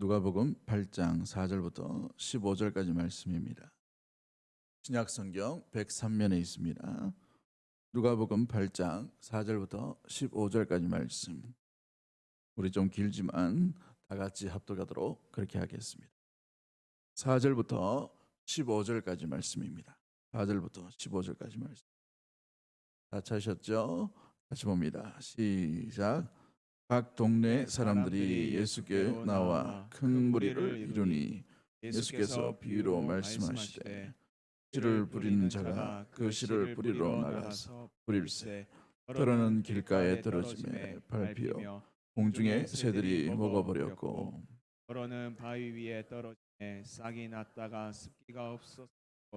누가복음 8장 4절부터 15절까지 말씀입니다. 신약 성경 103면에 있습니다. 누가복음 8장 4절부터 15절까지 말씀. 우리 좀 길지만 다 같이 합독하도록 그렇게 하겠습니다. 4절부터 15절까지 말씀입니다. 4절부터 15절까지 말씀. 다 찾으셨죠? 같이 봅니다. 시작. 각 동네 사람들이 예수께 나와 큰 무리를 이루니 예수께서 비유로 말씀하시되 씨를 뿌리는 자가 그 씨를 뿌리러 나가서 뿌릴새 떨어는 길가에 떨어짐에 밟히어 공중에 새들이 먹어버렸고 떨어는 바위 위에 떨어짐에 싹이 났다가 습기가 없어서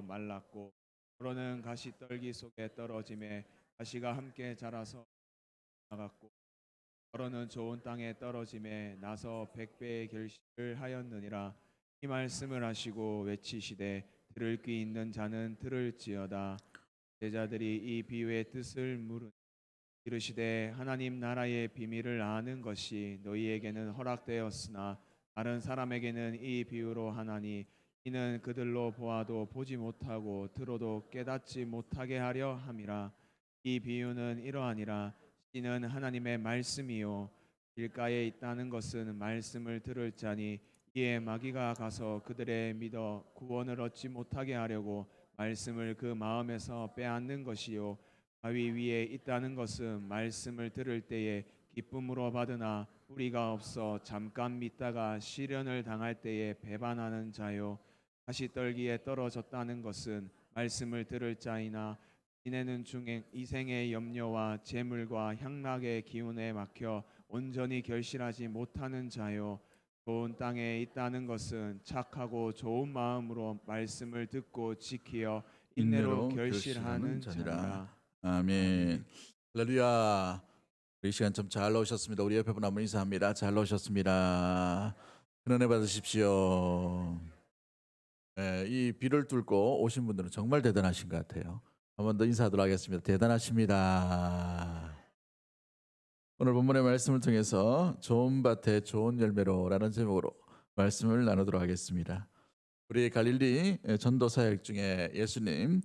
말랐고 떨어는 가시떨기 속에 떨어짐에 가시가 함께 자라서 나갔고 떨어는 좋은 땅에 떨어짐에 나서 100배의 결실을 하였느니라. 이 말씀을 하시고 외치시되 들을 귀 있는 자는 들을지어다. 제자들이 이 비유의 뜻을 물으니 이르시되 하나님 나라의 비밀을 아는 것이 너희에게는 허락되었으나 다른 사람에게는 이 비유로 하나니 이는 그들로 보아도 보지 못하고 들어도 깨닫지 못하게 하려 함이라. 이 비유는 이러하니라. 씨는 하나님의 말씀이요 길가에 있다는 것은 말씀을 들을 자니 이에 마귀가 가서 그들의 믿어 구원을 얻지 못하게 하려고 말씀을 그 마음에서 빼앗는 것이요 바위 위에 있다는 것은 말씀을 들을 때에 기쁨으로 받으나 뿌리가 없어 잠깐 믿다가 시련을 당할 때에 배반하는 자요 가시떨기에 떨어졌다는 것은 말씀을 들을 자이나 지내는 중에 이생의 염려와 재물과 향락의 기운에 막혀 온전히 결실하지 못하는 자요 좋은 땅에 있다는 것은 착하고 좋은 마음으로 말씀을 듣고 지키어 인내로 결실하는 자니라. 아멘. 할렐루야. 우리 시간 좀 잘 나오셨습니다. 우리 옆에 분 한번 인사합니다. 잘 나오셨습니다. 큰 은혜 받으십시오. 이 비를 뚫고 오신 분들은 정말 대단하신 것 같아요. 한 번 더 인사하도록 하겠습니다. 대단하십니다. 오늘 본문의 말씀을 통해서 좋은 밭에 좋은 열매로라는 제목으로 말씀을 나누도록 하겠습니다. 우리 갈릴리 전도 사역 중에 예수님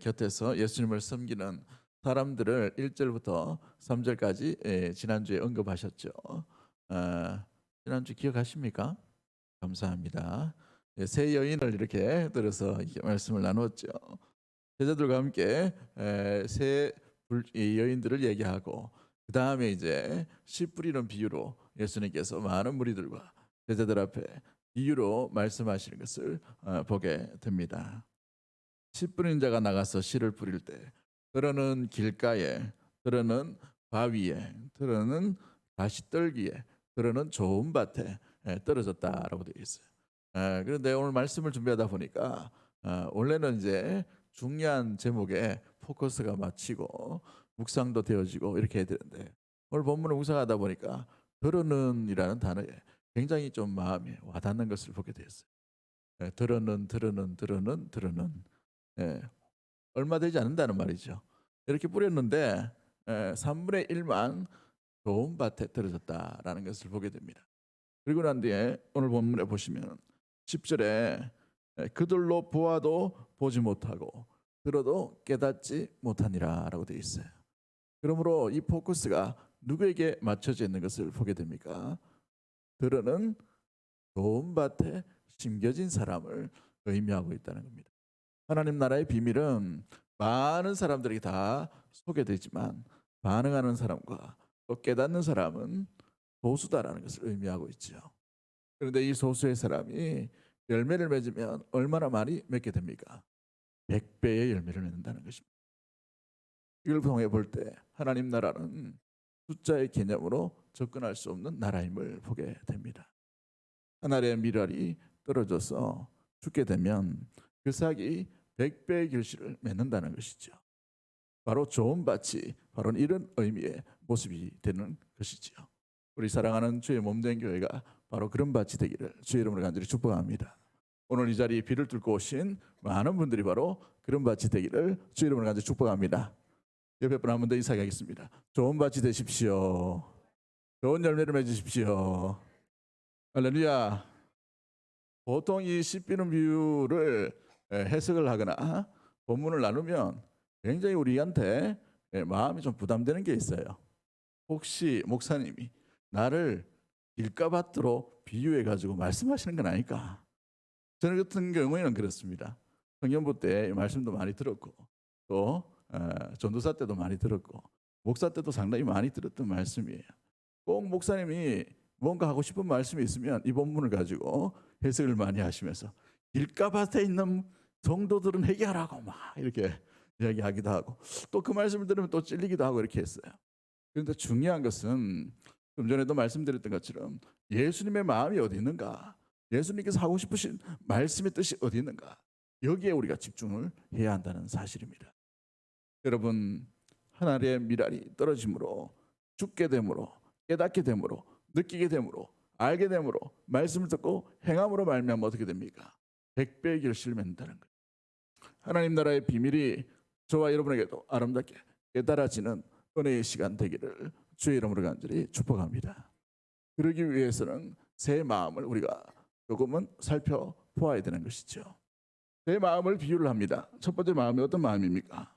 곁에서 예수님을 섬기는 사람들을 1절부터 3절까지 지난주에 언급하셨죠. 지난주 기억하십니까? 감사합니다. 세 여인을 이렇게 들어서 이렇게 말씀을 나눴죠. 제자들과 함께 세 여인들을 얘기하고 그 다음에 이제 씨 뿌리는 비유로 예수님께서 많은 무리들과 제자들 앞에 비유로 말씀하시는 것을 보게 됩니다. 씨 뿌리는 자가 나가서 씨를 뿌릴 때 들어는 길가에, 들어는 바위에, 들어는 가시떨기에, 들어는 좋은 밭에 떨어졌다라고 되어 있어요. 그런데 오늘 말씀을 준비하다 보니까 원래는 이제 중요한 제목에 포커스가 맞추고 묵상도 되어지고 이렇게 해야 되는데 오늘 본문을 묵상하다 보니까 들어는이라는 단어에 굉장히 좀 마음에 와닿는 것을 보게 되었어요. 들어는 얼마 되지 않는다는 말이죠. 이렇게 뿌렸는데 3분의 1만 좋은 밭에 떨어졌다라는 것을 보게 됩니다. 그리고 난 뒤에 오늘 본문에 보시면 10절에 그들로 보아도 보지 못하고 들어도 깨닫지 못하니라 라고 되어 있어요. 그러므로 이 포커스가 누구에게 맞춰져 있는 것을 보게 됩니까? 들어는 좋은 밭에 심겨진 사람을 의미하고 있다는 겁니다. 하나님 나라의 비밀은 많은 사람들이 다 소개되지만 반응하는 사람과 또 깨닫는 사람은 소수다라는 것을 의미하고 있죠. 그런데 이 소수의 사람이 열매를 맺으면 얼마나 많이 맺게 됩니까? 100배의 열매를 맺는다는 것입니다. 이걸 통해 볼 때 하나님 나라는 숫자의 개념으로 접근할 수 없는 나라임을 보게 됩니다. 하늘의 밀알이 떨어져서 죽게 되면 그 싹이 100배의 결실을 맺는다는 것이죠. 바로 좋은 밭이 바로 이런 의미의 모습이 되는 것이지요. 우리 사랑하는 주의 몸된 교회가 바로 그런 밭이 되기를 주의 이름으로 간절히 축복합니다. 오늘 이 자리에 비를 뚫고 오신 많은 분들이 바로 그런 밭이 되기를 주의 이름으로 간절히 축복합니다. 옆에 분 한 번 더 인사하겠습니다. 좋은 밭이 되십시오. 좋은 열매를 맺으십시오. 할렐루야. 보통 이 씨비는 비유를 해석을 하거나 본문을 나누면 굉장히 우리한테 마음이 좀 부담되는 게 있어요. 혹시 목사님이 나를 길가밭으로 비유해 가지고 말씀하시는 건 아닐까? 저는 같은 경우에는 그렇습니다. 청년부 때 말씀도 많이 들었고 또 전도사 때도 많이 들었고 목사 때도 상당히 많이 들었던 말씀이에요. 꼭 목사님이 뭔가 하고 싶은 말씀이 있으면 이 본문을 가지고 해석을 많이 하시면서 길가밭에 있는 성도들은 회개하라고 막 이렇게 이야기하기도 하고 또 그 말씀을 들으면 또 찔리기도 하고 이렇게 했어요. 그런데 중요한 것은 좀 전에도 말씀드렸던 것처럼 예수님의 마음이 어디 있는가, 예수님께서 하고 싶으신 말씀의 뜻이 어디 있는가, 여기에 우리가 집중을 해야 한다는 사실입니다. 여러분, 하나님의 미랄이 떨어짐으로 죽게 되므로 깨닫게 되므로 느끼게 되므로 알게 되므로 말씀을 듣고 행함으로 말미암아 어떻게 됩니까? 100배의 결실을 맺는다는 거예요. 하나님 나라의 비밀이 저와 여러분에게도 아름답게 깨달아지는 은혜의 시간 되기를 주의 이름으로 간절히 축복합니다. 그러기 위해서는 새 마음을 우리가 조금은 살펴보아야 되는 것이죠. 새 마음을 비유를 합니다. 첫 번째 마음이 어떤 마음입니까?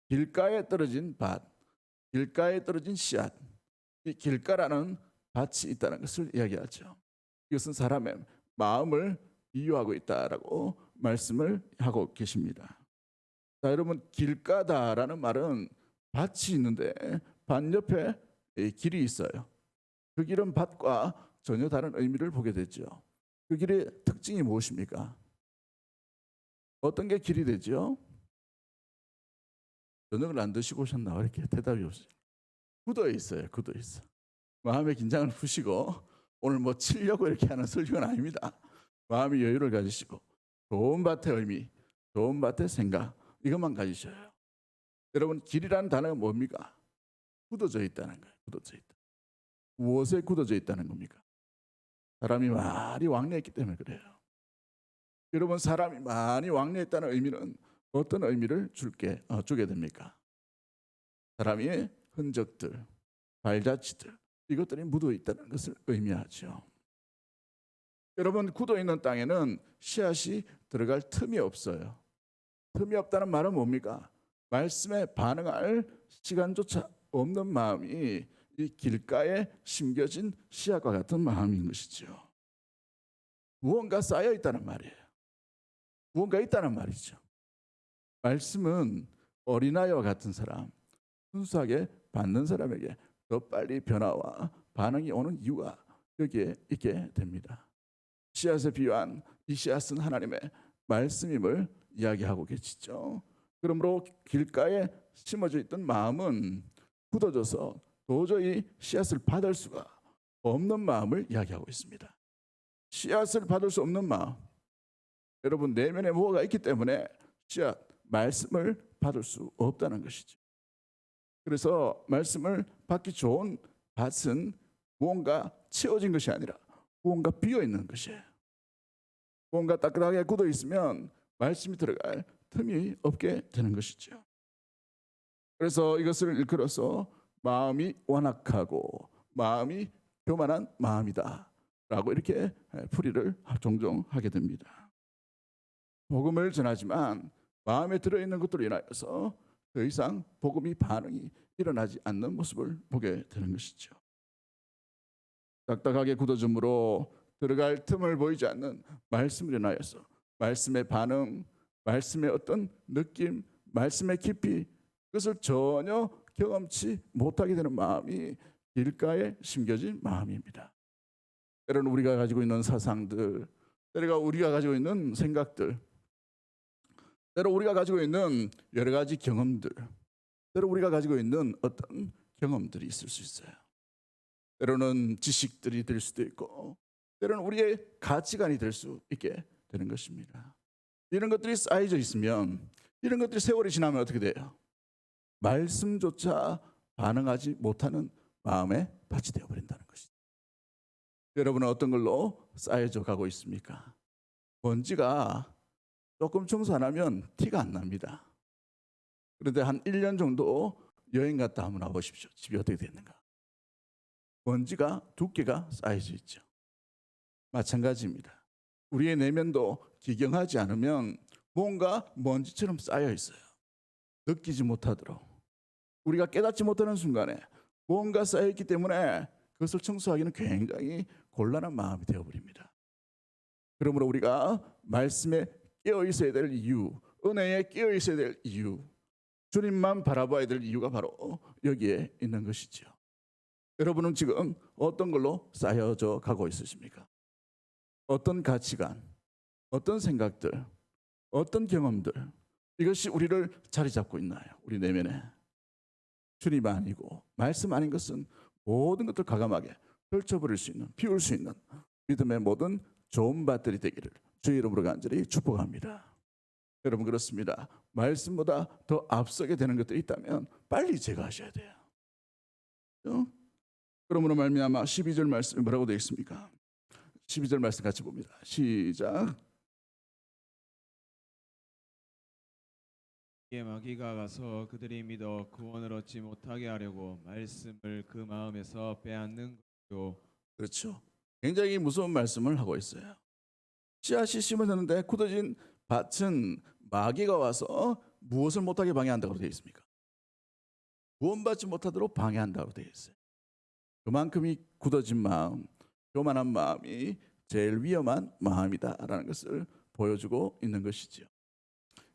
길가에 떨어진 밭, 길가에 떨어진 씨앗. 이 길가라는 밭이 있다는 것을 이야기하죠. 이것은 사람의 마음을 비유하고 있다라고 말씀을 하고 계십니다. 자, 여러분, 길가다라는 말은 밭이 있는데 밭 옆에 길이 있어요. 그 길은 밭과 전혀 다른 의미를 보게 되죠. 그 길의 특징이 무엇입니까? 어떤 게 길이 되죠? 저녁을 안 드시고 오셨나? 이렇게 대답이 없어요. 굳어 있어요. 굳어 있어. 마음의 긴장을 푸시고 오늘 뭐 치려고 이렇게 하는 설교는 아닙니다. 마음의 여유를 가지시고 좋은 밭의 의미, 좋은 밭의 생각 이것만 가지셔요. 여러분, 길이라는 단어가 뭡니까? 굳어져 있다는 거예요. 굳어져 있다. 무엇에 굳어져 있다는 겁니까? 사람이 많이 왕래했기 때문에 그래요. 여러분, 사람이 많이 왕래했다는 의미는 어떤 의미를 주게 됩니까? 사람의 흔적들, 발자취들 이것들이 묻어 있다는 것을 의미하죠. 여러분, 굳어 있는 땅에는 씨앗이 들어갈 틈이 없어요. 틈이 없다는 말은 뭡니까? 말씀에 반응할 시간조차 없는 마음이 이 길가에 심겨진 씨앗과 같은 마음인 것이죠. 무언가 쌓여 있다는 말이에요. 무언가 있다는 말이죠. 말씀은 어린아이와 같은 사람, 순수하게 받는 사람에게 더 빨리 변화와 반응이 오는 이유가 여기에 있게 됩니다. 씨앗에 비유한 이 씨앗은 하나님의 말씀임을 이야기하고 계시죠. 그러므로 길가에 심어져 있던 마음은 굳어져서 도저히 씨앗을 받을 수가 없는 마음을 이야기하고 있습니다. 씨앗을 받을 수 없는 마음. 여러분, 내면에 무엇가 있기 때문에 씨앗, 말씀을 받을 수 없다는 것이죠. 그래서 말씀을 받기 좋은 밭은 무언가 채워진 것이 아니라 무언가 비어 있는 것이에요. 무언가 따뜻하게 굳어 있으면 말씀이 들어갈 틈이 없게 되는 것이죠. 그래서 이것을 일컬어서 마음이 완악하고 마음이 교만한 마음이다 라고 이렇게 풀이를 종종 하게 됩니다. 복음을 전하지만 마음에 들어있는 것들로 인하여서 더 이상 복음이 반응이 일어나지 않는 모습을 보게 되는 것이죠. 딱딱하게 굳어짐으로 들어갈 틈을 보이지 않는 말씀을 인하여서 말씀의 반응, 말씀의 어떤 느낌, 말씀의 깊이 그것을 전혀 경험치 못하게 되는 마음이 길가에 심겨진 마음입니다. 때로는 우리가 가지고 있는 사상들, 때로는 우리가 가지고 있는 생각들, 때로 우리가 가지고 있는 여러 가지 경험들, 때로 우리가 가지고 있는 어떤 경험들이 있을 수 있어요. 때로는 지식들이 될 수도 있고 때로는 우리의 가치관이 될 수 있게 되는 것입니다. 이런 것들이 쌓여져 있으면 이런 것들이 세월이 지나면 어떻게 돼요? 말씀조차 반응하지 못하는 마음의 밭이 되어버린다는 것이죠. 여러분은 어떤 걸로 쌓여져 가고 있습니까? 먼지가 조금 청소 안 하면 티가 안 납니다. 그런데 한 1년 정도 여행 갔다 한번 와보십시오. 집이 어떻게 됐는가? 먼지가 두께가 쌓여져 있죠. 마찬가지입니다. 우리의 내면도 기경하지 않으면 뭔가 먼지처럼 쌓여 있어요. 느끼지 못하도록. 우리가 깨닫지 못하는 순간에 뭔가 쌓여 있기 때문에 그것을 청소하기는 굉장히 곤란한 마음이 되어버립니다. 그러므로 우리가 말씀에 깨어 있어야 될 이유, 은혜에 깨어 있어야 될 이유, 주님만 바라봐야 될 이유가 바로 여기에 있는 것이죠. 여러분은 지금 어떤 걸로 쌓여져 가고 있으십니까? 어떤 가치관, 어떤 생각들, 어떤 경험들, 이것이 우리를 자리 잡고 있나요? 우리 내면에. 주님 아니고 말씀 아닌 것은 모든 것들 과감하게 펼쳐버릴 수 있는, 비울 수 있는 믿음의 모든 좋은 밭들이 되기를 주의 이름으로 간절히 축복합니다. 여러분, 그렇습니다. 말씀보다 더 앞서게 되는 것들이 있다면 빨리 제거하셔야 돼요. 그러므로 말미암아 12절 말씀이 뭐라고 되어 있습니까? 12절 말씀 같이 봅니다. 시작. 이에 마귀가 가서 그들이 믿어 구원을 얻지 못하게 하려고 말씀을 그 마음에서 빼앗는 것이요. 그렇죠. 굉장히 무서운 말씀을 하고 있어요. 씨앗이 심어졌는데 굳어진 밭은 마귀가 와서 무엇을 못하게 방해한다고 되어 있습니까? 구원받지 못하도록 방해한다고 되어 있어요. 그만큼 이 굳어진 마음, 교만한 마음이 제일 위험한 마음이다라는 것을 보여주고 있는 것이죠.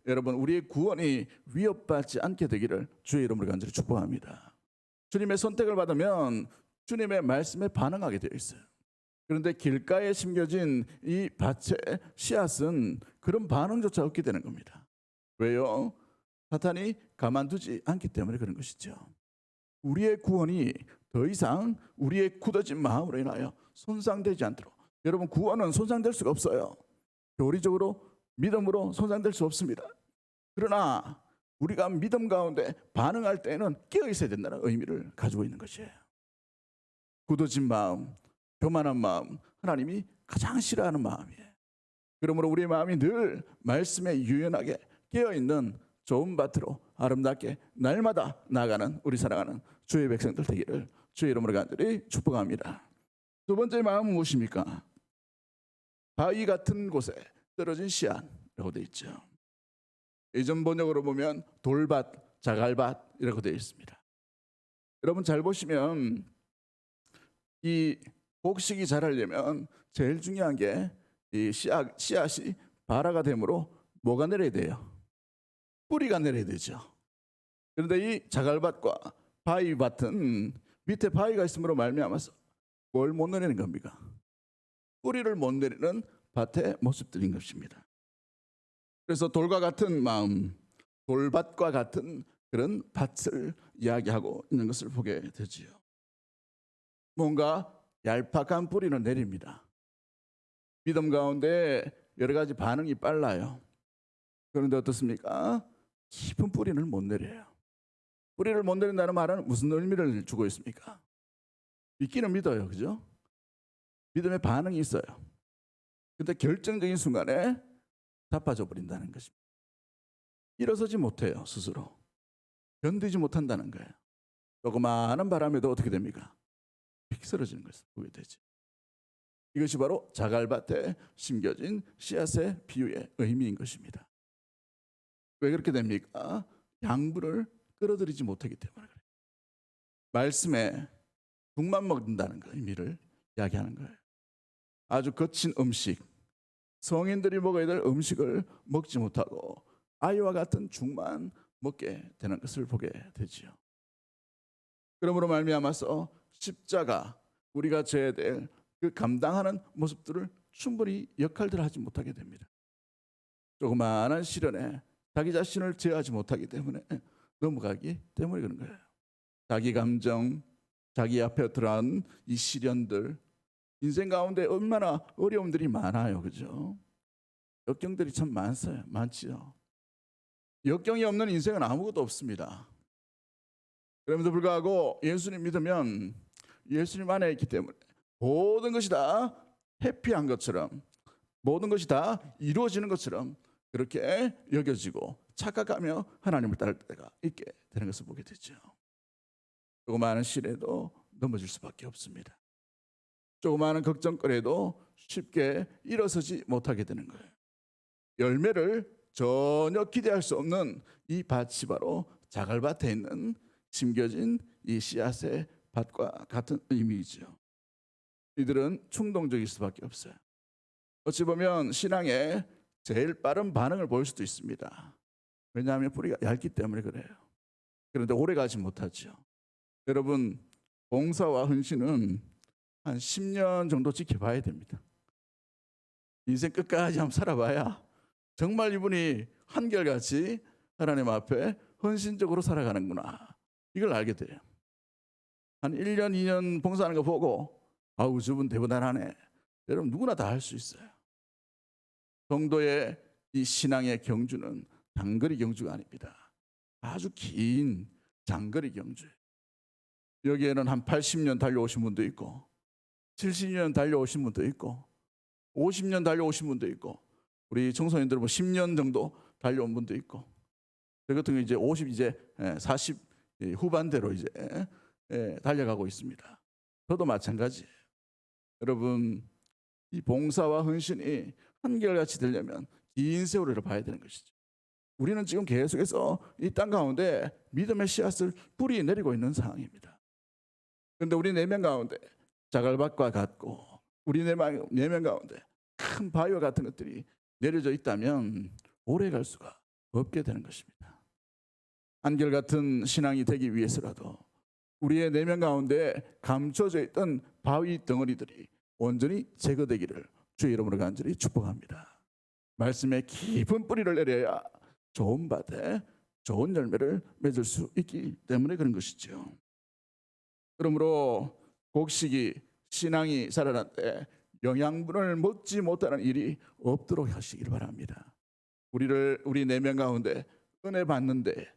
여러분, 우리의 구원이 위협받지 않게 되기를 주의 이름으로 간절히 축복합니다. 주님의 선택을 받으면 주님의 말씀에 반응하게 되어 있어요. 그런데 길가에 심겨진 이 밭의 씨앗은 그런 반응조차 없게 되는 겁니다. 왜요? 사탄이 가만두지 않기 때문에 그런 것이죠. 우리의 구원이 더 이상 우리의 굳어진 마음으로 인하여 손상되지 않도록. 여러분, 구원은 손상될 수가 없어요. 교리적으로 믿음으로 손상될 수 없습니다. 그러나 우리가 믿음 가운데 반응할 때는 깨어 있어야 된다는 의미를 가지고 있는 것이에요. 굳어진 마음, 교만한 마음, 하나님이 가장 싫어하는 마음이에요. 그러므로 우리의 마음이 늘 말씀에 유연하게 깨어있는 좋은 밭으로 아름답게 날마다 나아가는 우리 사랑하는 주의 백성들 되기를 주의 이름으로 간절히 축복합니다. 두 번째 마음은 무엇입니까? 바위 같은 곳에 떨어진 씨앗이라고 되어 있죠. 예전 번역으로 보면 돌밭, 자갈밭이라고 되어 있습니다. 여러분, 잘 보시면 이 곡식이 자라려면 제일 중요한 게 이 씨앗이 발화가 되므로 뭐가 내려야 돼요? 뿌리가 내려야 되죠. 그런데 이 자갈밭과 바위밭은 밑에 바위가 있으므로 말미암아서 뭘 못 내리는 겁니까? 뿌리를 못 내리는 밭의 모습들인 것입니다. 그래서 돌과 같은 마음, 돌밭과 같은 그런 밭을 이야기하고 있는 것을 보게 되지요. 뭔가 얄팍한 뿌리는 내립니다. 믿음 가운데 여러 가지 반응이 빨라요. 그런데 어떻습니까? 깊은 뿌리는 못 내려요. 뿌리를 못 내린다는 말은 무슨 의미를 주고 있습니까? 믿기는 믿어요, 그죠? 믿음의 반응이 있어요. 근데 결정적인 순간에 자빠져 버린다는 것입니다. 일어서지 못해요, 스스로. 견디지 못한다는 거예요. 조그마한 바람에도 어떻게 됩니까? 픽 쓰러지는 것을 보게 되죠. 이것이 바로 자갈밭에 심겨진 씨앗의 비유의 의미인 것입니다. 왜 그렇게 됩니까? 양분을 끌어들이지 못하기 때문에 그래요. 말씀에 죽만 먹는다는 그 의미를 이야기하는 거예요. 아주 거친 음식, 성인들이 먹어야 될 음식을 먹지 못하고 아이와 같은 죽만 먹게 되는 것을 보게 되지요. 그러므로 말미암아서 십자가, 우리가 져야 될 그 감당하는 모습들을 충분히 역할들을 하지 못하게 됩니다. 조그마한 시련에 자기 자신을 제어하지 못하기 때문에 넘어가기 때문에 그런 거예요. 자기 감정, 자기 앞에 들어온 이 시련들, 인생 가운데 얼마나 어려움들이 많아요, 그죠? 역경들이 참 많지요. 역경이 없는 인생은 아무것도 없습니다. 그럼에도 불구하고 예수님 믿으면 예수님 안에 있기 때문에 모든 것이 다 해피한 것처럼, 모든 것이 다 이루어지는 것처럼 그렇게 여겨지고 착각하며 하나님을 따를 때가 있게 되는 것을 보게 되죠. 조그마한 시련에도 넘어질 수밖에 없습니다. 조그마한 걱정거리에도 쉽게 일어서지 못하게 되는 거예요. 열매를 전혀 기대할 수 없는 이 밭이 바로 자갈밭에 있는 심겨진 이 씨앗의 밭과 같은 의미이죠. 이들은 충동적일 수밖에 없어요. 어찌 보면 신앙에 제일 빠른 반응을 보일 수도 있습니다. 왜냐하면 뿌리가 얇기 때문에 그래요. 그런데 오래 가지 못하죠. 여러분, 봉사와 헌신은 한 10년 정도 지켜봐야 됩니다. 인생 끝까지 한번 살아봐야 정말 이분이 한결같이 하나님 앞에 헌신적으로 살아가는구나, 이걸 알게 돼요. 한 1년, 2년 봉사하는 거 보고 아우, 저분 대단하네. 여러분, 누구나 다 할 수 있어요. 성도의 이 신앙의 경주는 단거리 경주가 아닙니다. 아주 긴 장거리 경주예요. 여기에는 한 80년 달려오신 분도 있고 70년 달려오신 분도 있고 50년 달려오신 분도 있고, 우리 청소년들 뭐 10년 정도 달려온 분도 있고, 저 같은 경우 이제 40 후반대로 이제 달려가고 있습니다. 저도 마찬가지예요. 여러분, 이 봉사와 헌신이 한결같이 되려면 긴 세월을 봐야 되는 것이죠. 우리는 지금 계속해서 이 땅 가운데 믿음의 씨앗을 뿌리 내리고 있는 상황입니다. 그런데 우리 내면 가운데 자갈밭과 같고 우리 내면 가운데 큰 바위와 같은 것들이 내려져 있다면 오래 갈 수가 없게 되는 것입니다. 한결같은 신앙이 되기 위해서라도 우리의 내면 가운데 감춰져 있던 바위 덩어리들이 온전히 제거되기를 주의 이름으로 간절히 축복합니다. 말씀에 깊은 뿌리를 내려야 좋은 밭에 좋은 열매를 맺을 수 있기 때문에 그런 것이죠. 그러므로 곡식이 신앙이 자라날 때 영양분을 먹지 못하는 일이 없도록 하시길 바랍니다. 우리 내면 가운데 은혜 받는데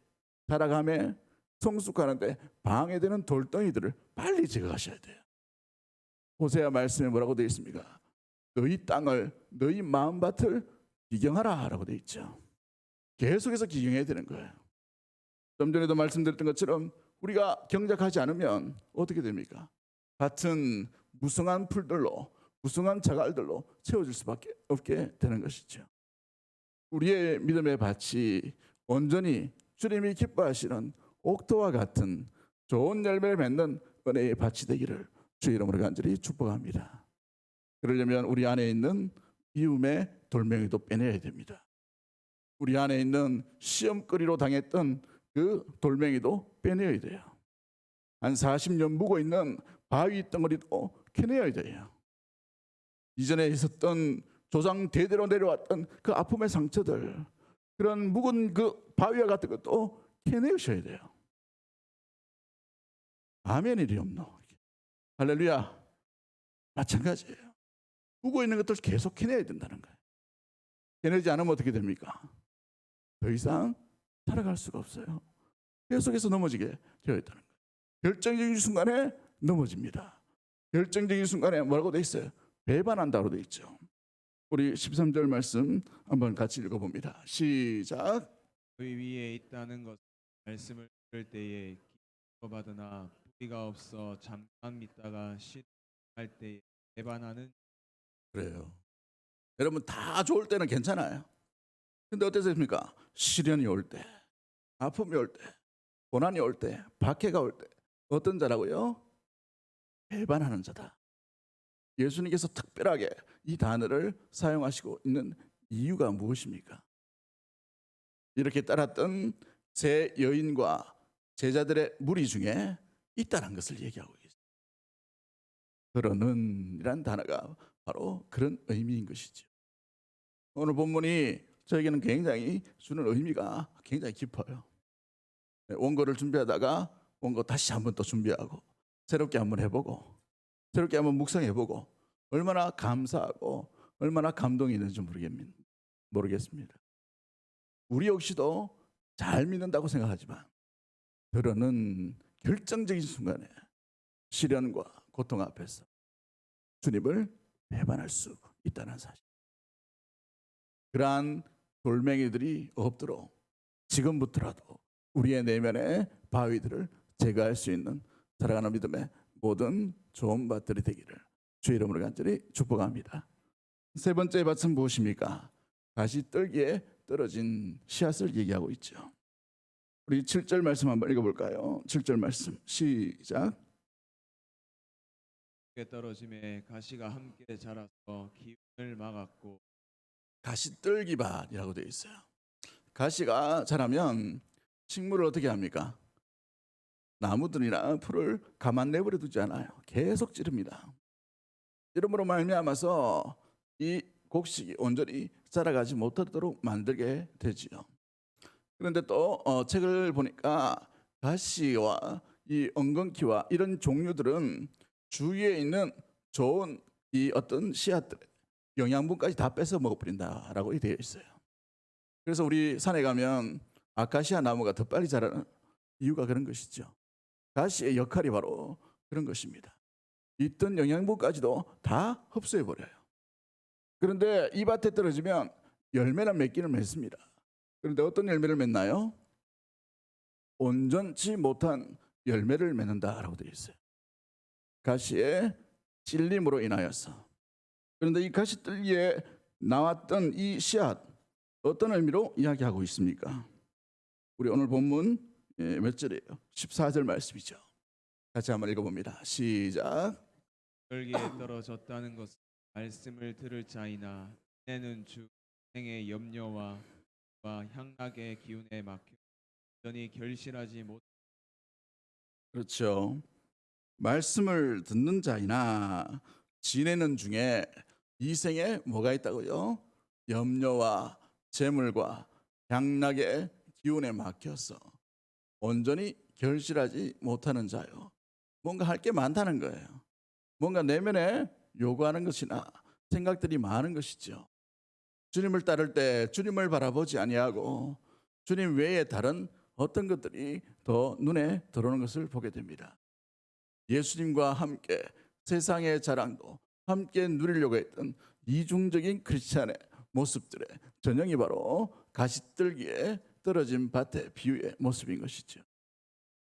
살아감에 성숙하는데 방해되는 돌덩이들을 빨리 제거하셔야 돼요. 호세아 말씀에 뭐라고 되어 있습니까? 너희 땅을, 너희 마음밭을 기경하라 라고 되어 있죠. 계속해서 기경해야 되는 거예요. 좀 전에도 말씀드렸던 것처럼 우리가 경작하지 않으면 어떻게 됩니까? 밭은 무성한 풀들로, 무성한 자갈들로 채워질 수밖에 없게 되는 것이죠. 우리의 믿음의 밭이 온전히 주님이 기뻐하시는 옥토와 같은 좋은 열매를 맺는 은혜의 밭이 되기를 주의 이름으로 간절히 축복합니다. 그러려면 우리 안에 있는 미움의 돌멩이도 빼내야 됩니다. 우리 안에 있는 시험거리로 당했던 그 돌멩이도 빼내야 돼요. 한 40년 묵어 있는 바위 덩어리도 캐내야 돼요. 이전에 있었던 조상 대대로 내려왔던 그 아픔의 상처들, 그런 묵은 그 바위와 같은 것도 캐내셔야 돼요. 아멘이리 없노. 할렐루야. 마찬가지예요. 묵어 있는 것들 계속 캐내야 된다는 거예요. 캐내지 않으면 어떻게 됩니까? 더 이상 살아갈 수가 없어요. 계속해서 넘어지게 되어 있다는 거예요. 결정적인 순간에 넘어집니다. 결정적인 순간에 뭐라고 되어 있어요? 배반한다고 되어 있죠. 우리 13절 말씀 한번 같이 읽어봅니다. 시작. 너희 위에 있다는 것 말씀을 들을 때에 기뻐받으나 뿌리가 없어 잠깐 믿다가 실할 때에 배반하는. 그래요. 여러분, 다 좋을 때는 괜찮아요. 근데 어땠습니까? 시련이 올 때, 아픔이 올 때, 고난이 올 때, 박해가 올 때 어떤 자라고요? 배반하는 자다. 예수님께서 특별하게 이 단어를 사용하시고 있는 이유가 무엇입니까? 이렇게 따랐던 세 여인과 제자들의 무리 중에 있다는 것을 얘기하고 있습니다. 그러는 이란 단어가 바로 그런 의미인 것이죠. 오늘 본문이 저에게는 굉장히 주는 의미가 굉장히 깊어요. 원고를 준비하다가 원고 다시 한번 또 준비하고 새롭게 한번 해보고 새롭게 한번 묵상해보고 얼마나 감사하고 얼마나 감동이 있는지 모르겠습니다. 우리 역시도 잘 믿는다고 생각하지만 들어는 결정적인 순간에 시련과 고통 앞에서 주님을 배반할 수 있다는 사실. 그러한 돌멩이들이 없도록 지금부터라도 우리의 내면의 바위들을 제거할 수 있는 살아가는 믿음의 모든 좋은 밭들이 되기를 주의 이름으로 간절히 축복합니다. 세 번째 밭은 무엇입니까? 가시떨기에 떨어진 씨앗을 얘기하고 있죠. 우리 7절 말씀 한번 읽어볼까요? 7절 말씀 시작. 떨어짐에 가시가 함께 자라서 기운을 막았고. 가시떨기밭이라고 되어 있어요. 가시가 자라면 식물을 어떻게 합니까? 나무들이나 풀을 가만 내버려 두지 않아요. 계속 찌릅니다. 이러므로 말미암아서 이 곡식이 온전히 자라가지 못하도록 만들게 되지요. 그런데 또 책을 보니까 가시와 이 엉겅퀴와 이런 종류들은 주위에 있는 좋은 이 어떤 씨앗들 영양분까지 다 뺏어 먹어버린다라고 되어 있어요. 그래서 우리 산에 가면 아카시아 나무가 더 빨리 자라는 이유가 그런 것이죠. 가시의 역할이 바로 그런 것입니다. 있던 영양분까지도 다 흡수해버려요. 그런데 이 밭에 떨어지면 열매는 맺기는 맺습니다. 그런데 어떤 열매를 맺나요? 온전치 못한 열매를 맺는다라고 되어 있어요. 가시의 찔림으로 인하여서. 그런데 이 가시떨기에 나왔던 이 씨앗 어떤 의미로 이야기하고 있습니까? 우리 오늘 본문 몇 절이에요? 14절 말씀이죠. 같이 한번 읽어봅니다. 시작. 떨기에 떨어졌다는 것은 말씀을 들을 자이나 이내는 주 생의 염려와 향락의 기운에 막혀 여전히 결실하지 못. 그렇죠. 말씀을 듣는 자이나 지내는 중에 이 생에 뭐가 있다고요? 염려와 재물과 향락의 기운에 막혀서 온전히 결실하지 못하는 자요. 뭔가 할 게 많다는 거예요. 뭔가 내면에 요구하는 것이나 생각들이 많은 것이죠. 주님을 따를 때 주님을 바라보지 아니하고 주님 외에 다른 어떤 것들이 더 눈에 들어오는 것을 보게 됩니다. 예수님과 함께 세상의 자랑도 함께 누리려고 했던 이중적인 크리스찬의 모습들의 전형이 바로 가시떨기에 떨어진 밭의 비유의 모습인 것이죠.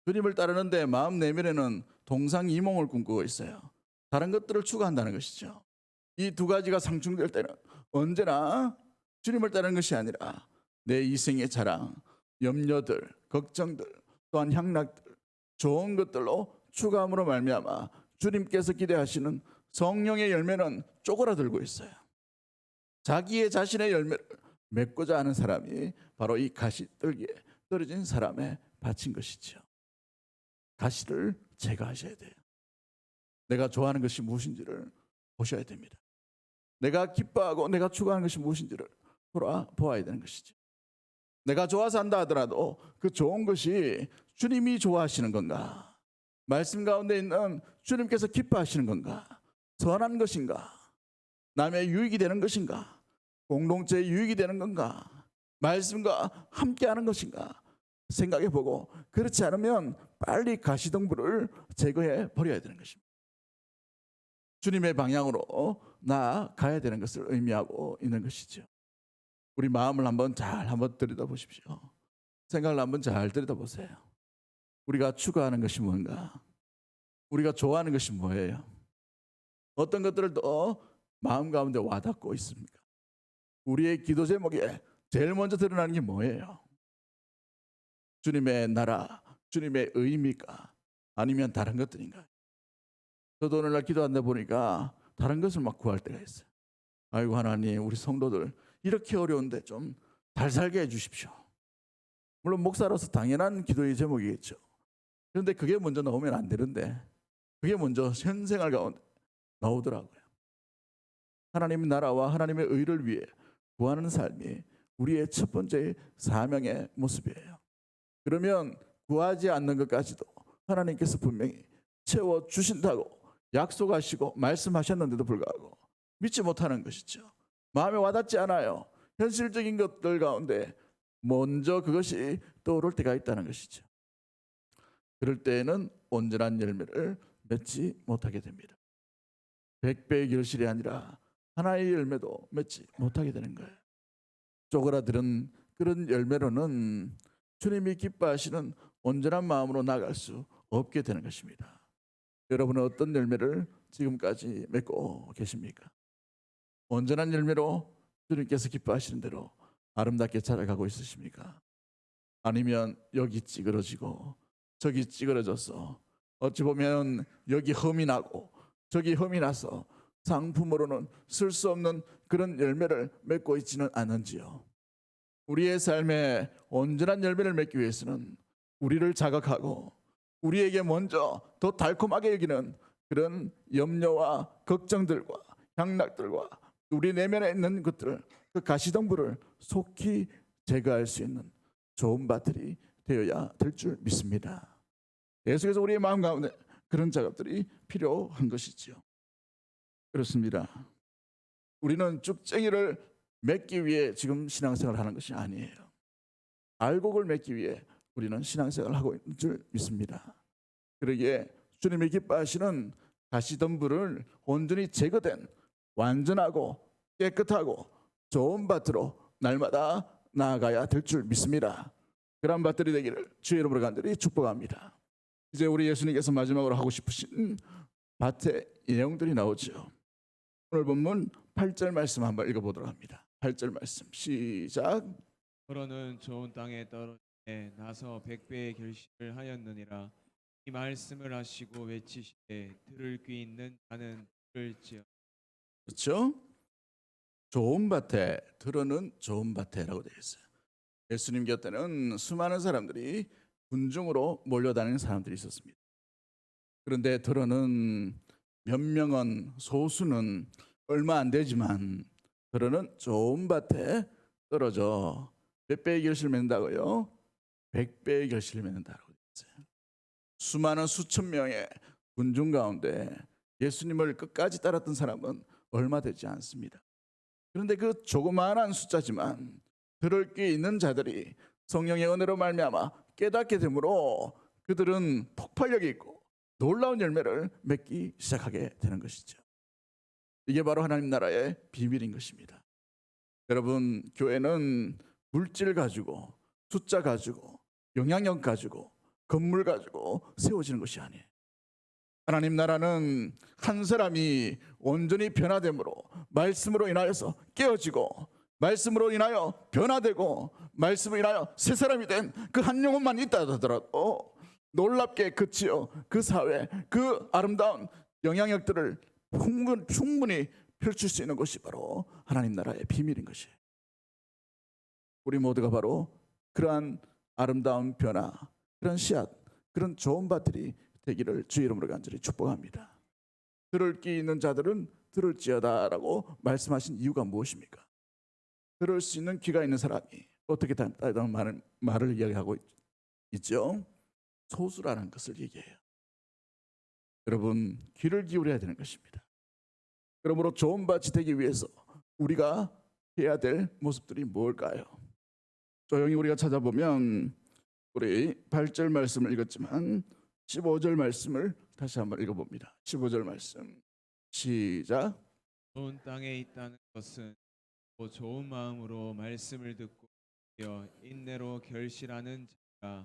주님을 따르는데 마음 내면에는 동상이몽을 꿈꾸고 있어요. 다른 것들을 추구한다는 것이죠. 이 두 가지가 상충될 때는 언제나 주님을 따르는 것이 아니라 내 이생의 자랑, 염려들, 걱정들, 또한 향락들, 좋은 것들로 추구함으로 말미암아 주님께서 기대하시는 성령의 열매는 쪼그라들고 있어요. 자기의 자신의 열매를 맺고자 하는 사람이 바로 이 가시떨기에 떨어진 사람의 밭인 것이죠. 가시를 제거하셔야 돼요. 내가 좋아하는 것이 무엇인지를 보셔야 됩니다. 내가 기뻐하고 내가 추구하는 것이 무엇인지를 돌아보아야 되는 것이죠. 내가 좋아서 한다 하더라도 그 좋은 것이 주님이 좋아하시는 건가? 말씀 가운데 있는 주님께서 기뻐하시는 건가? 선한 것인가? 남의 유익이 되는 것인가? 공동체의 유익이 되는 건가? 말씀과 함께하는 것인가? 생각해 보고 그렇지 않으면 빨리 가시덤불을 제거해 버려야 되는 것입니다. 주님의 방향으로 나아가야 되는 것을 의미하고 있는 것이죠. 우리 마음을 한번 들여다보십시오. 생각을 한번 잘 들여다보세요. 우리가 추구하는 것이 뭔가? 우리가 좋아하는 것이 뭐예요? 어떤 것들을 더 마음 가운데 와닿고 있습니까? 우리의 기도 제목에 제일 먼저 드러나는 게 뭐예요? 주님의 나라, 주님의 의미가 아니면 다른 것들인가요? 저도 오늘날 기도한다 보니까 다른 것을 막 구할 때가 있어요. 아이고 하나님, 우리 성도들 이렇게 어려운데 좀 잘 살게 해주십시오. 물론 목사로서 당연한 기도의 제목이겠죠. 그런데 그게 먼저 나오면 안 되는데 그게 먼저 현생활 가운데 나오더라고요. 하나님의 나라와 하나님의 의를 위해 구하는 삶이 우리의 첫 번째 사명의 모습이에요. 그러면 구하지 않는 것까지도 하나님께서 분명히 채워주신다고 약속하시고 말씀하셨는데도 불구하고 믿지 못하는 것이죠. 마음에 와닿지 않아요. 현실적인 것들 가운데 먼저 그것이 떠오를 때가 있다는 것이죠. 그럴 때에는 온전한 열매를 맺지 못하게 됩니다. 100배의 결실이 아니라 하나의 열매도 맺지 못하게 되는 거예요. 쪼그라드는 그런 열매로는 주님이 기뻐하시는 온전한 마음으로 나아갈 수 없게 되는 것입니다. 여러분은 어떤 열매를 지금까지 맺고 계십니까? 온전한 열매로 주님께서 기뻐하시는 대로 아름답게 자라가고 있으십니까? 아니면 여기 찌그러지고 저기 찌그러져서 어찌 보면 여기 흠이 나고 저기 흠이 나서 상품으로는 쓸 수 없는 그런 열매를 맺고 있지는 않은지요? 우리의 삶에 온전한 열매를 맺기 위해서는 우리를 자각하고 우리에게 먼저 더 달콤하게 여기는 그런 염려와 걱정들과 향락들과 우리 내면에 있는 것들을, 그 가시덤불을 속히 제거할 수 있는 좋은 밭들이 되어야 될 줄 믿습니다. 계속해서 우리의 마음 가운데 그런 작업들이 필요한 것이지요. 그렇습니다. 우리는 쭉쟁이를 맺기 위해 지금 신앙생활을 하는 것이 아니에요. 알곡을 맺기 위해 우리는 신앙생활을 하고 있는 줄 믿습니다. 그러기에 주님이 기뻐하시는 가시덤불을 온전히 제거된 완전하고 깨끗하고 좋은 밭으로 날마다 나아가야 될 줄 믿습니다. 그런 밭들이 되기를 주의 이름으로 간절히 축복합니다. 이제 우리 예수님께서 마지막으로 하고 싶으신 밭의 내용들이 나오죠. 오늘 본문 8절 말씀 한번 읽어보도록 합니다. 8절 말씀 시작. 그러는 좋은 땅에 떨어지에 나서 100배의 결실을 하였느니라. 이 말씀을 하시고 외치시되 들을 귀 있는 자는 들을지어. 그렇죠? 좋은 밭에, 들어는 좋은 밭에라고 되어 있어요. 예수님 곁에는 수많은 사람들이 군중으로 몰려다니는 사람들이 있었습니다. 그런데 들어는 몇 명은, 소수는 얼마 안 되지만 들어는 좋은 밭에 떨어져 몇 배의 결실을 맺는다고요? 100배의 결실을 맺는다고 되어 있어요. 수많은 수천 명의 군중 가운데 예수님을 끝까지 따랐던 사람은 얼마 되지 않습니다. 그런데 그 조그마한 숫자지만 들을 귀 있는 자들이 성령의 은혜로 말미암아 깨닫게 되므로 그들은 폭발력이 있고 놀라운 열매를 맺기 시작하게 되는 것이죠. 이게 바로 하나님 나라의 비밀인 것입니다. 여러분, 교회는 물질 가지고, 숫자 가지고, 영향력 가지고, 건물 가지고 세워지는 것이 아니에요. 하나님 나라는 한 사람이 온전히 변화됨으로, 말씀으로 인하여서 깨어지고, 말씀으로 인하여 변화되고, 말씀으로 인하여 새 사람이 된 그 한 영혼만 있다 하더라도 놀랍게 그치어 그 사회, 그 아름다운 영향력들을 충분히 펼칠 수 있는 것이 바로 하나님 나라의 비밀인 것이에요. 우리 모두가 바로 그러한 아름다운 변화, 그런 씨앗, 그런 좋은 밭들이 되기를 주의 이름으로 간절히 축복합니다. 들을 귀 있는 자들은 들을지어다라고 말씀하신 이유가 무엇입니까? 들을 수 있는 귀가 있는 사람이 어떻게 다른 말을 이야기하고 있죠? 소수라는 것을 얘기해요. 여러분, 귀를 기울여야 되는 것입니다. 그러므로 좋은 밭이 되기 위해서 우리가 해야 될 모습들이 뭘까요? 조용히 우리가 찾아보면 우리 8절 말씀을 읽었지만 15절 말씀을 다시 한번 읽어봅니다. 15절 말씀 시작. 좋은 땅에 있다는 것은 또 좋은 마음으로 말씀을 듣고 인내로 결실하는 자가.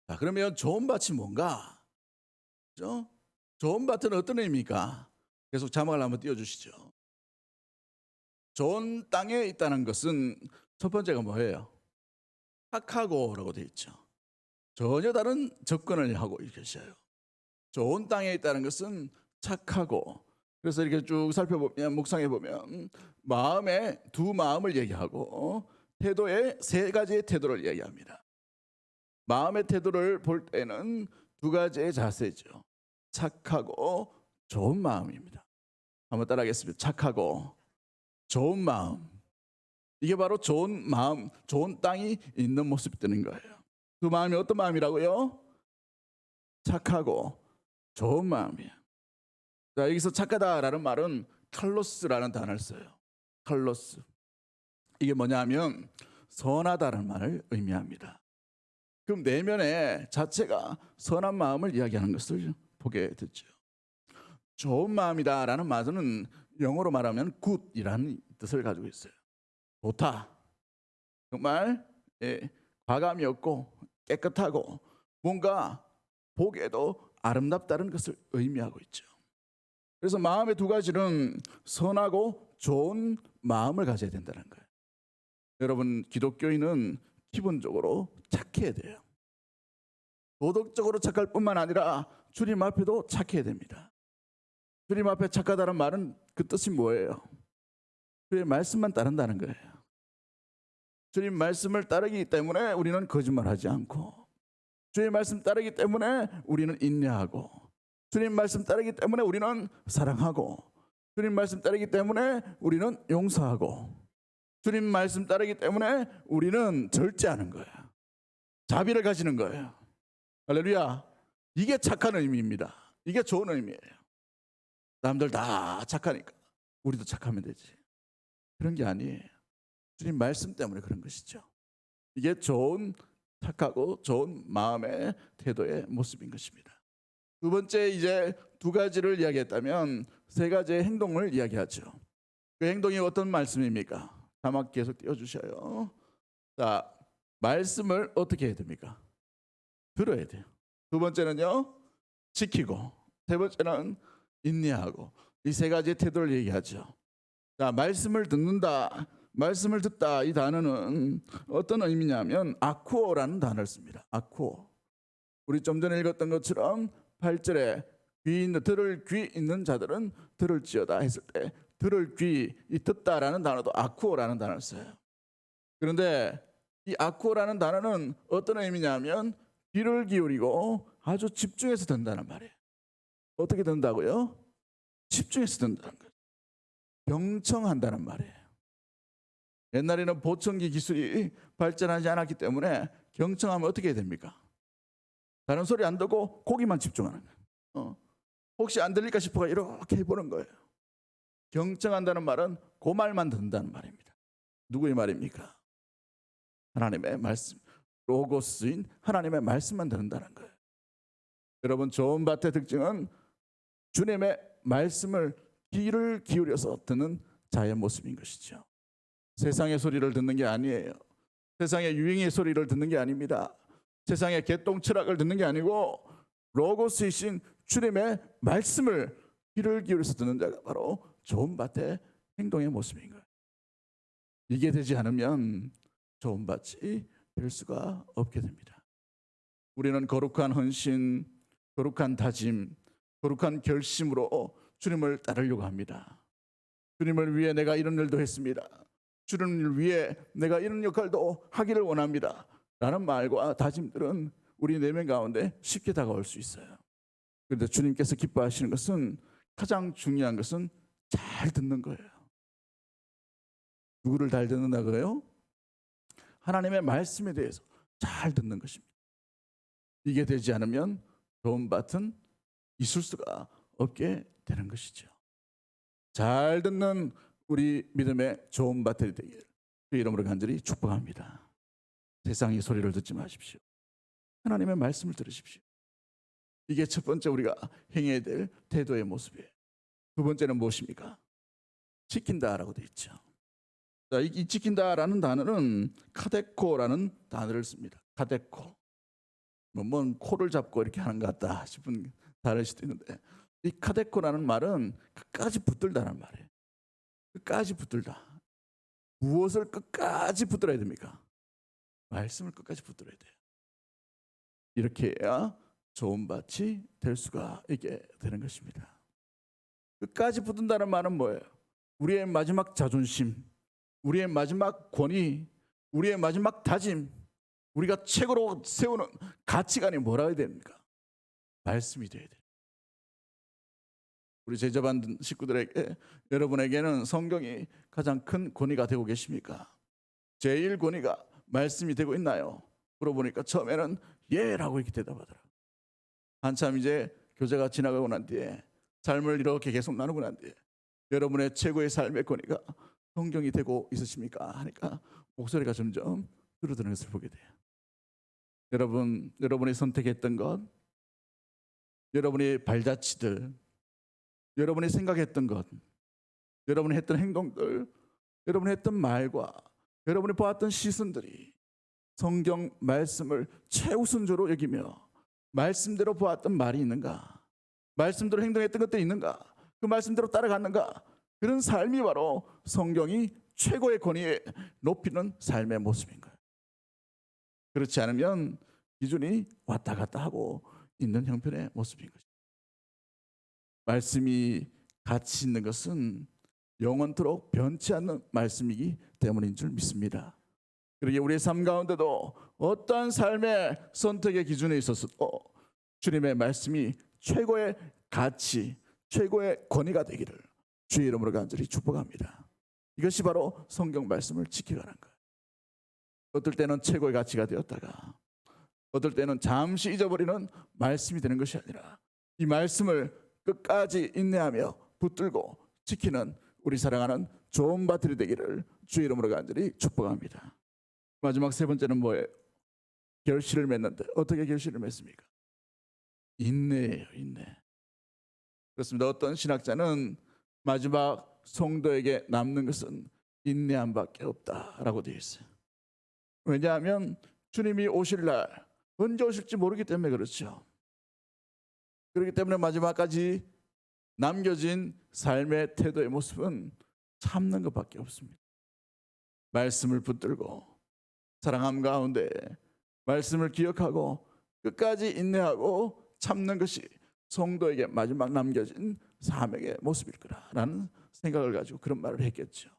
자, 그러면 좋은 밭이 뭔가? 그렇죠? 좋은 밭은 어떤 의미입니까? 계속 자막을 한번 띄워주시죠. 좋은 땅에 있다는 것은 첫 번째가 뭐예요? 착하고라고 되어 있죠. 전혀 다른 접근을 하고 계셔요. 좋은 땅에 있다는 것은 착하고, 그래서 이렇게 쭉 살펴보면, 묵상해 보면 마음의 두 마음을 얘기하고 태도의 세 가지의 태도를 얘기합니다. 마음의 태도를 볼 때는 두 가지의 자세죠. 착하고 좋은 마음입니다. 한번 따라하겠습니다. 착하고 좋은 마음. 이게 바로 좋은 마음, 좋은 땅이 있는 모습이 되는 거예요. 그 마음이 어떤 마음이라고요? 착하고 좋은 마음이에요. 자, 여기서 착하다라는 말은 칼로스라는 단어를 써요. 칼로스. 이게 뭐냐면 선하다는 말을 의미합니다. 그럼 내면의 자체가 선한 마음을 이야기하는 것을 보게 됐죠. 좋은 마음이다라는 말은 영어로 말하면 good이라는 뜻을 가지고 있어요. 좋다. 정말 과감이 없고 깨끗하고 뭔가 보기에도 아름답다는 것을 의미하고 있죠. 그래서 마음의 두 가지는 선하고 좋은 마음을 가져야 된다는 거예요. 여러분, 기독교인은 기본적으로 착해야 돼요. 도덕적으로 착할 뿐만 아니라 주님 앞에도 착해야 됩니다. 주님 앞에 착하다는 말은 그 뜻이 뭐예요? 주의 말씀만 따른다는 거예요. 주님 말씀을 따르기 때문에 우리는 거짓말하지 않고, 주의 말씀 따르기 때문에 우리는 인내하고, 주님 말씀 따르기 때문에 우리는 사랑하고, 주님 말씀 따르기 때문에 우리는 용서하고, 주님 말씀 따르기 때문에 우리는 절제하는 거예요. 자비를 가지는 거예요. 할렐루야. 이게 착한 의미입니다. 이게 좋은 의미예요. 남들 다 착하니까 우리도 착하면 되지. 그런 게 아니에요. 주님 말씀 때문에 그런 것이죠. 이게 좋은, 착하고 좋은 마음의 태도의 모습인 것입니다. 두 번째, 이제 두 가지를 이야기했다면 세 가지의 행동을 이야기하죠. 그 행동이 어떤 말씀입니까? 자막 계속 띄워주셔요. 자, 말씀을 어떻게 해야 됩니까? 들어야 돼요. 두 번째는요, 지키고, 세 번째는 인내하고. 이 세 가지의 태도를 얘기하죠. 자, 말씀을 듣는다, 말씀을 듣다, 이 단어는 어떤 의미냐면 아쿠오라는 단어를 씁니다. 아쿠오. 우리 좀 전에 읽었던 것처럼 8절에 들을 귀 있는 자들은 들을지어다 했을 때 들을 귀, 이 듣다라는 단어도 아쿠오라는 단어를 써요. 그런데 이 아쿠오라는 단어는 어떤 의미냐면 귀를 기울이고 아주 집중해서 듣는다는 말이에요. 어떻게 듣는다고요? 집중해서 듣는다는 거예요. 경청한다는 말이에요. 옛날에는 보청기 기술이 발전하지 않았기 때문에 경청하면 어떻게 해야 됩니까? 다른 소리 안 듣고 거기만 집중하는 거예요. 혹시 안 들릴까 싶어가 이렇게 해보는 거예요. 경청한다는 말은 그 말만 듣는다는 말입니다. 누구의 말입니까? 하나님의 말씀, 로고스인 하나님의 말씀만 듣는다는 거예요. 여러분, 좋은 밭의 특징은 주님의 말씀을 귀를 기울여서 듣는 자의 모습인 것이죠. 세상의 소리를 듣는 게 아니에요. 세상의 유행의 소리를 듣는 게 아닙니다. 세상의 개똥 철학을 듣는 게 아니고 로고스이신 주님의 말씀을 귀를 기울여서 듣는 자가 바로 좋은 밭의 행동의 모습인 거예요. 이게 되지 않으면 좋은 밭이 될 수가 없게 됩니다. 우리는 거룩한 헌신, 거룩한 다짐, 거룩한 결심으로 주님을 따르려고 합니다. 주님을 위해 내가 이런 일도 했습니다. 주님을 위해 내가 이런 역할도 하기를 원합니다. 라는 말과 다짐들은 우리 내면 가운데 쉽게 다가올 수 있어요. 그런데 주님께서 기뻐하시는 것은, 가장 중요한 것은 잘 듣는 거예요. 누구를 잘 듣는다고요? 하나님의 말씀에 대해서 잘 듣는 것입니다. 이게 되지 않으면 좋은 밭은 있을 수가 없게 되는 것이죠. 잘 듣는 우리 믿음의 좋은 밭이 되기를 그 이름으로 간절히 축복합니다. 세상의 소리를 듣지 마십시오. 하나님의 말씀을 들으십시오. 이게 첫 번째 우리가 행해야 될 태도의 모습이에요. 두 번째는 무엇입니까? 지킨다라고 되어 있죠. 자, 이 지킨다라는 단어는 카데코라는 단어를 씁니다. 카데코. 뭔 코를 잡고 이렇게 하는 것 같다 싶은 단어일 수도 있는데, 이 카데코라는 말은 끝까지 붙들다는 말이에요. 끝까지 붙들다. 무엇을 끝까지 붙들어야 됩니까? 말씀을 끝까지 붙들어야 돼요. 이렇게 해야 좋은 밭이 될 수가 있게 되는 것입니다. 끝까지 붙든다는 말은 뭐예요? 우리의 마지막 자존심, 우리의 마지막 권위, 우리의 마지막 다짐, 우리가 최고로 세우는 가치관이 뭐라 해야 됩니까? 말씀이 돼야 돼요. 우리 제자반 식구들에게, 여러분에게는 성경이 가장 큰 권위가 되고 계십니까? 제일 권위가 말씀이 되고 있나요? 물어보니까 처음에는 예라고 이렇게 대답하더라고요. 한참 이제 교제가 지나가고 난 뒤에, 삶을 이렇게 계속 나누고 난 뒤에, 여러분의 최고의 삶의 권위가 성경이 되고 있으십니까? 하니까 목소리가 점점 줄어드는 것을 보게 돼요. 여러분이 선택했던 것, 여러분의 발자취들, 여러분이 생각했던 것, 여러분이 했던 행동들, 여러분이 했던 말과 여러분이 보았던 시선들이 성경 말씀을 최우선적으로 여기며 말씀대로 보았던 말이 있는가? 말씀대로 행동했던 것들이 있는가? 그 말씀대로 따라갔는가? 그런 삶이 바로 성경이 최고의 권위에 높이는 삶의 모습인 거예요. 그렇지 않으면 기준이 왔다 갔다 하고 있는 형편의 모습인 것입니다. 말씀이 가치 있는 것은 영원토록 변치 않는 말씀이기 때문인 줄 믿습니다. 그러기에 우리의 삶 가운데도 어떠한 삶의 선택의 기준에 있어서도 주님의 말씀이 최고의 가치, 최고의 권위가 되기를 주의 이름으로 간절히 축복합니다. 이것이 바로 성경 말씀을 지켜가는 거예요. 어떨 때는 최고의 가치가 되었다가 어떨 때는 잠시 잊어버리는 말씀이 되는 것이 아니라 이 말씀을 끝까지 인내하며 붙들고 지키는 우리 사랑하는 좋은 밭들이 되기를 주의 이름으로 간절히 축복합니다. 마지막 세 번째는 뭐예요? 결실을 맺는데 어떻게 결실을 맺습니까? 인내예요. 인내. 그렇습니다. 어떤 신학자는 마지막 성도에게 남는 것은 인내함밖에 없다라고 되어 있어요. 왜냐하면 주님이 오실 날 언제 오실지 모르기 때문에 그렇죠. 그렇기 때문에 마지막까지 남겨진 삶의 태도의 모습은 참는 것밖에 없습니다. 말씀을 붙들고 사랑함 가운데 말씀을 기억하고 끝까지 인내하고 참는 것이 성도에게 마지막 남겨진 사명의 모습일 거라는 생각을 가지고 그런 말을 했겠죠.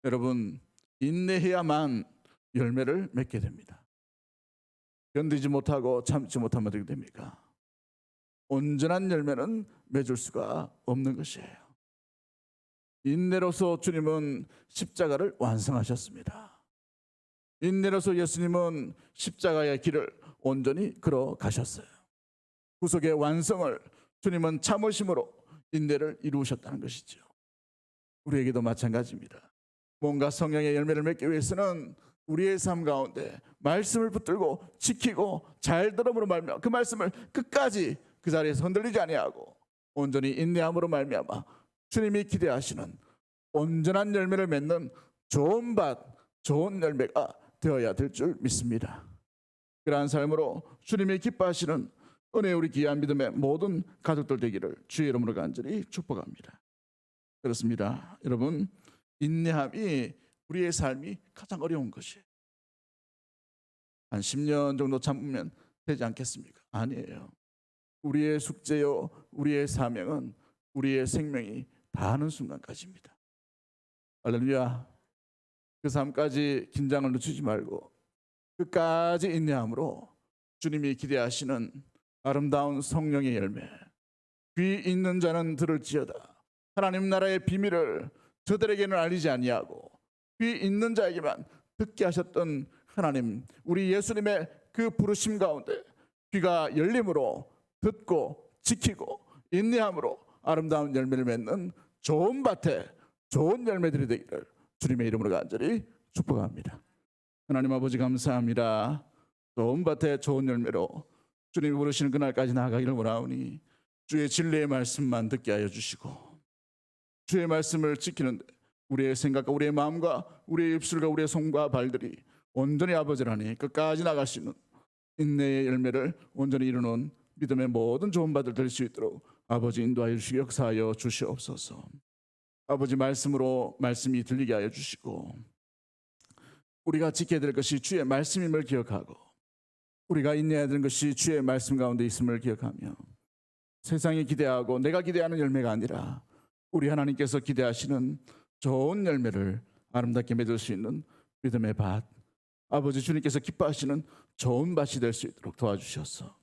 여러분, 인내해야만 열매를 맺게 됩니다. 견디지 못하고 참지 못하면 어떻게 됩니까? 온전한 열매는 맺을 수가 없는 것이에요. 인내로서 주님은 십자가를 완성하셨습니다. 인내로서 예수님은 십자가의 길을 온전히 걸어가셨어요. 구속의 완성을 주님은 참으심으로 인내를 이루셨다는 것이죠. 우리에게도 마찬가지입니다. 뭔가 성령의 열매를 맺기 위해서는 우리의 삶 가운데 말씀을 붙들고 지키고 잘 들음으로 말미암아 그 말씀을 끝까지 그 자리에서 흔들리지 아니하고 온전히 인내함으로 말미암아 주님이 기대하시는 온전한 열매를 맺는 좋은 밭, 좋은 열매가 되어야 될 줄 믿습니다. 그러한 삶으로 주님이 기뻐하시는 은혜 우리 귀한 믿음의 모든 가족들 되기를 주의 이름으로 간절히 축복합니다. 그렇습니다. 여러분, 인내함이 우리의 삶이 가장 어려운 것이에요. 한 10년 정도 참으면 되지 않겠습니까? 아니에요. 우리의 숙제요, 우리의 사명은 우리의 생명이 다하는 순간까지입니다. 할렐루야. 그 삶까지 긴장을 늦추지 말고 끝까지 인내함으로 주님이 기대하시는 아름다운 성령의 열매, 귀 있는 자는 들을지어다. 하나님 나라의 비밀을 저들에게는 알리지 아니하고 귀 있는 자에게만 듣게 하셨던 하나님, 우리 예수님의 그 부르심 가운데 귀가 열림으로 듣고 지키고 인내함으로 아름다운 열매를 맺는 좋은 밭에 좋은 열매들이 되기를 주님의 이름으로 간절히 축복합니다. 하나님 아버지 감사합니다. 좋은 밭에 좋은 열매로 주님이 부르시는 그날까지 나아가기를 원하오니 주의 진리의 말씀만 듣게 하여 주시고 주의 말씀을 지키는데 우리의 생각과 우리의 마음과 우리의 입술과 우리의 손과 발들이 온전히 아버지를 하니 끝까지 나갈 수 있는 인내의 열매를 온전히 이루는 믿음의 모든 좋은 바들 될 수 있도록 아버지 인도하여 주시고 역사하여 주시옵소서. 아버지 말씀으로 말씀이 들리게 하여 주시고 우리가 지켜야 될 것이 주의 말씀임을 기억하고 우리가 인내해야 되는 것이 주의 말씀 가운데 있음을 기억하며 세상이 기대하고 내가 기대하는 열매가 아니라 우리 하나님께서 기대하시는 좋은 열매를 아름답게 맺을 수 있는 믿음의 밭, 아버지 주님께서 기뻐하시는 좋은 밭이 될 수 있도록 도와주셔서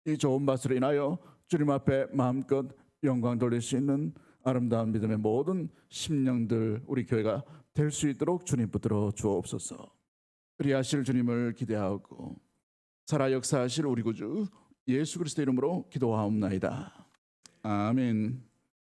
이 좋은 밭으로 인하여 주님 앞에 마음껏 영광 돌릴 수 있는 아름다운 믿음의 모든 심령들 우리 교회가 될 수 있도록 주님 붙들어 주옵소서. 그리하실 주님을 기대하고 살아 역사하실 우리 구주 예수 그리스도 이름으로 기도하옵나이다. 아멘.